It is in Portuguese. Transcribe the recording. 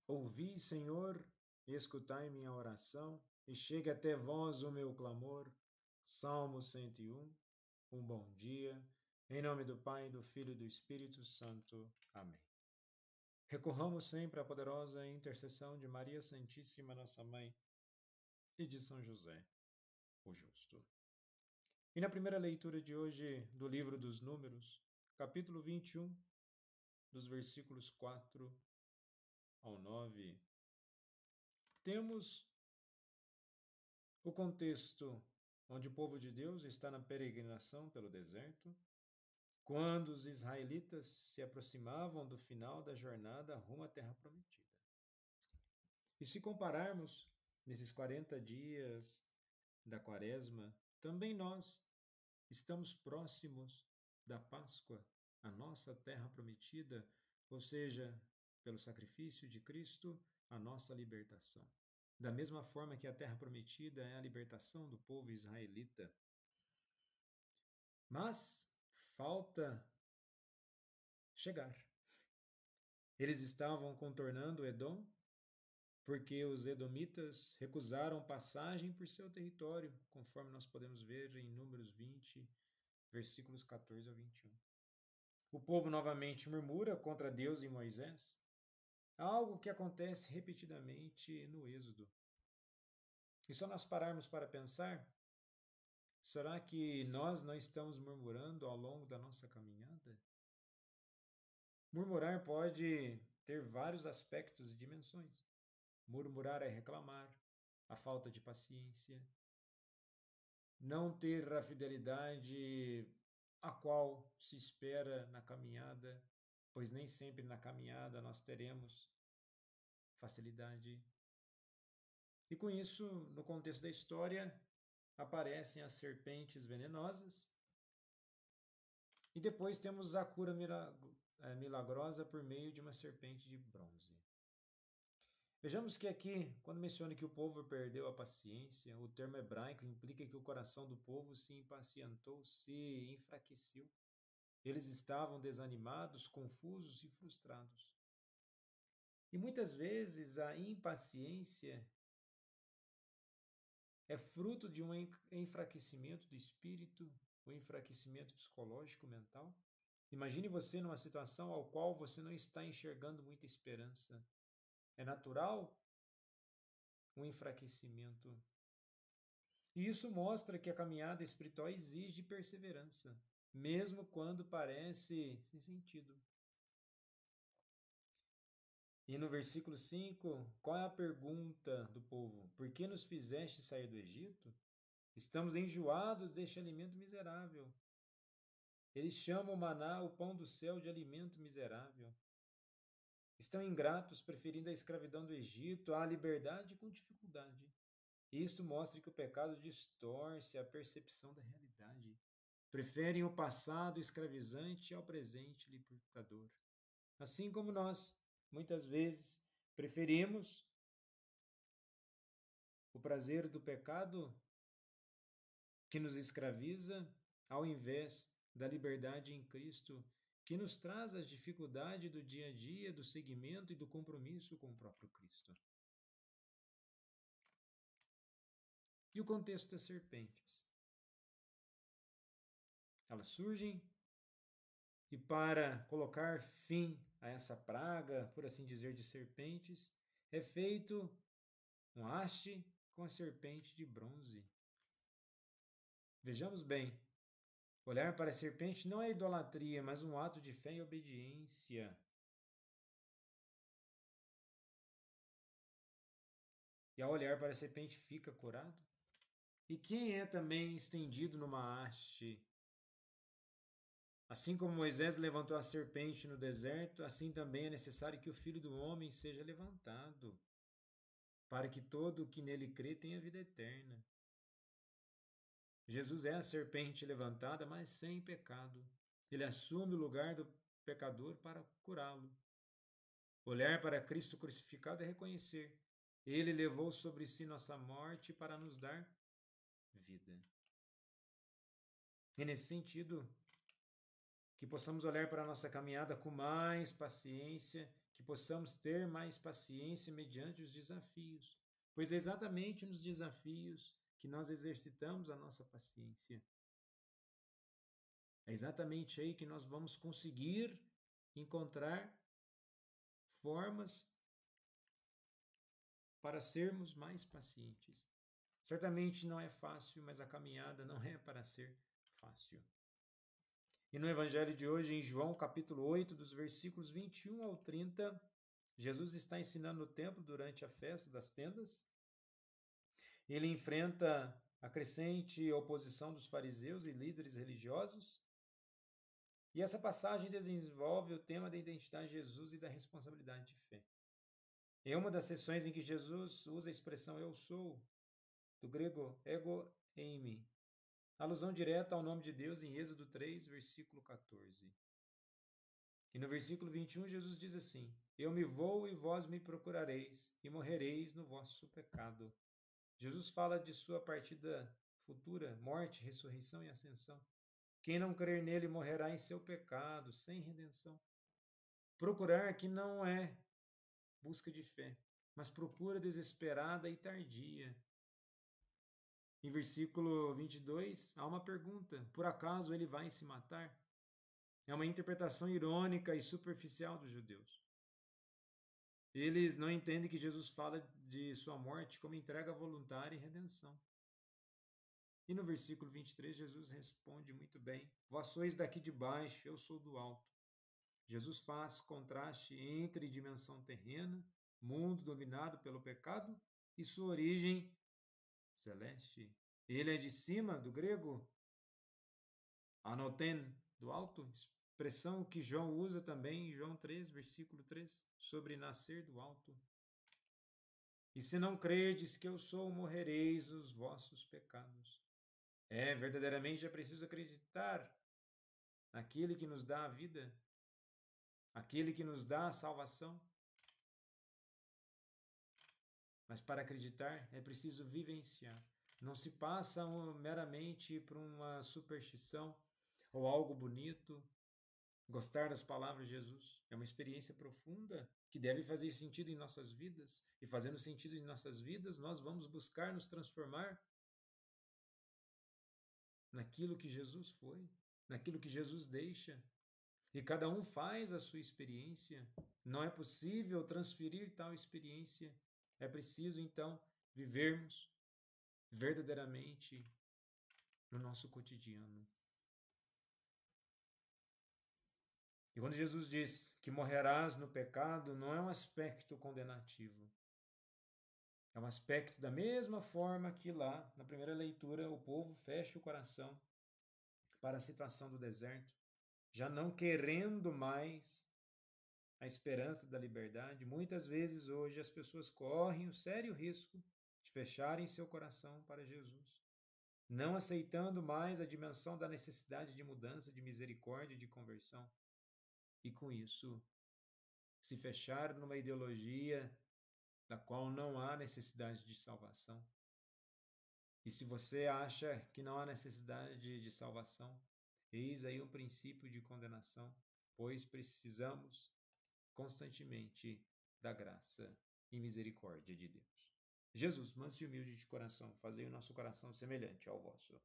Ouvi, Senhor, e escutai minha oração, e chegue até vós o meu clamor. Salmo 101. Um bom dia. Em nome do Pai, do Filho e do Espírito Santo. Amém. Recorramos sempre à poderosa intercessão de Maria Santíssima, nossa Mãe, e de São José, o Justo. E na primeira leitura de hoje do livro dos Números, capítulo 21, dos versículos 4 ao 9, temos o contexto onde o povo de Deus está na peregrinação pelo deserto, quando os israelitas se aproximavam do final da jornada rumo à Terra Prometida. E se compararmos nesses 40 dias da Quaresma, também nós estamos próximos da Páscoa, a nossa Terra Prometida, ou seja, pelo sacrifício de Cristo, a nossa libertação. Da mesma forma que a Terra Prometida é a libertação do povo israelita. Mas falta chegar. Eles estavam contornando Edom porque os edomitas recusaram passagem por seu território, conforme nós podemos ver em Números 20, versículos 14 a 21. O povo novamente murmura contra Deus e Moisés, algo que acontece repetidamente no Êxodo. E só nós pararmos para pensar, será que nós não estamos murmurando ao longo da nossa caminhada? Murmurar pode ter vários aspectos e dimensões. Murmurar é reclamar, a falta de paciência, não ter a fidelidade a qual se espera na caminhada, pois nem sempre na caminhada nós teremos facilidade. E com isso, no contexto da história, aparecem as serpentes venenosas, e depois temos a cura milagrosa por meio de uma serpente de bronze. Vejamos que aqui, quando menciona que o povo perdeu a paciência, o termo hebraico implica que o coração do povo se impacientou, se enfraqueceu. Eles estavam desanimados, confusos e frustrados. E muitas vezes a impaciência é fruto de um enfraquecimento do espírito, um enfraquecimento psicológico, mental. Imagine você numa situação ao qual você não está enxergando muita esperança. É natural um enfraquecimento. E isso mostra que a caminhada espiritual exige perseverança, mesmo quando parece sem sentido. E no versículo 5, qual é a pergunta do povo? Por que nos fizeste sair do Egito? Estamos enjoados deste alimento miserável. Eles chamam o maná, o pão do céu, de alimento miserável. Estão ingratos, preferindo a escravidão do Egito à liberdade com dificuldade. Isso mostra que o pecado distorce a percepção da realidade. Preferem o passado escravizante ao presente libertador. Assim como nós, muitas vezes, preferimos o prazer do pecado que nos escraviza ao invés da liberdade em Cristo, que nos traz as dificuldades do dia a dia, do seguimento e do compromisso com o próprio Cristo. E o contexto das serpentes? Elas surgem e, para colocar fim a essa praga, por assim dizer, de serpentes, é feito um haste com a serpente de bronze. Vejamos bem, olhar para a serpente não é idolatria, mas um ato de fé e obediência. E ao olhar para a serpente fica curado. E quem é também estendido numa haste? Assim como Moisés levantou a serpente no deserto, assim também é necessário que o Filho do Homem seja levantado, para que todo o que nele crê tenha vida eterna. Jesus é a serpente levantada, mas sem pecado. Ele assume o lugar do pecador para curá-lo. Olhar para Cristo crucificado é reconhecer: Ele levou sobre si nossa morte para nos dar vida. E nesse sentido, que possamos olhar para a nossa caminhada com mais paciência que possamos ter mais paciência mediante os desafios, pois é exatamente nos desafios que nós exercitamos a nossa paciência. É exatamente aí que nós vamos conseguir encontrar formas para sermos mais pacientes. Certamente não é fácil, mas a caminhada não é para ser fácil. E no Evangelho de hoje, em João capítulo 8, dos versículos 21 ao 30, Jesus está ensinando no templo durante a festa das tendas. Ele enfrenta a crescente oposição dos fariseus e líderes religiosos. E essa passagem desenvolve o tema da identidade de Jesus e da responsabilidade de fé. Em uma das sessões em que Jesus usa a expressão eu sou, do grego ego eimi, alusão direta ao nome de Deus em Êxodo 3, versículo 14. E no versículo 21, Jesus diz assim: Eu me vou e vós me procurareis, e morrereis no vosso pecado. Jesus fala de sua partida futura, morte, ressurreição e ascensão. Quem não crer nele morrerá em seu pecado, sem redenção. Procurar que não é busca de fé, mas procura desesperada e tardia. Em versículo 22, há uma pergunta: por acaso ele vai se matar? É uma interpretação irônica e superficial dos judeus. Eles não entendem que Jesus fala de sua morte como entrega voluntária e redenção. E no versículo 23, Jesus responde muito bem: Vós sois daqui de baixo, eu sou do alto. Jesus faz contraste entre dimensão terrena, mundo dominado pelo pecado, e sua origem celeste. Ele é de cima, do grego, anoten, do alto, expressão que João usa também em João 3, versículo 3, sobre nascer do alto. E se não crerdes que eu sou, morrereis os vossos pecados. Verdadeiramente é preciso acreditar naquele que nos dá a vida, aquele que nos dá a salvação. Mas para acreditar é preciso vivenciar. Não se passa meramente por uma superstição ou algo bonito. Gostar das palavras de Jesus é uma experiência profunda que deve fazer sentido em nossas vidas. E fazendo sentido em nossas vidas, nós vamos buscar nos transformar naquilo que Jesus foi, naquilo que Jesus deixa. E cada um faz a sua experiência. Não é possível transferir tal experiência. É preciso, então, vivermos verdadeiramente no nosso cotidiano. E quando Jesus diz que morrerás no pecado, não é um aspecto condenativo. É um aspecto da mesma forma que lá, na primeira leitura, o povo fecha o coração para a situação do deserto, já não querendo mais a esperança da liberdade. Muitas vezes hoje as pessoas correm o sério risco de fecharem seu coração para Jesus, não aceitando mais a dimensão da necessidade de mudança, de misericórdia, de conversão. E com isso, se fecharam numa ideologia da qual não há necessidade de salvação. E se você acha que não há necessidade de salvação, eis aí um princípio de condenação, pois precisamos constantemente da graça e misericórdia de Deus. Jesus, manso e humilde de coração, fazei o nosso coração semelhante ao vosso.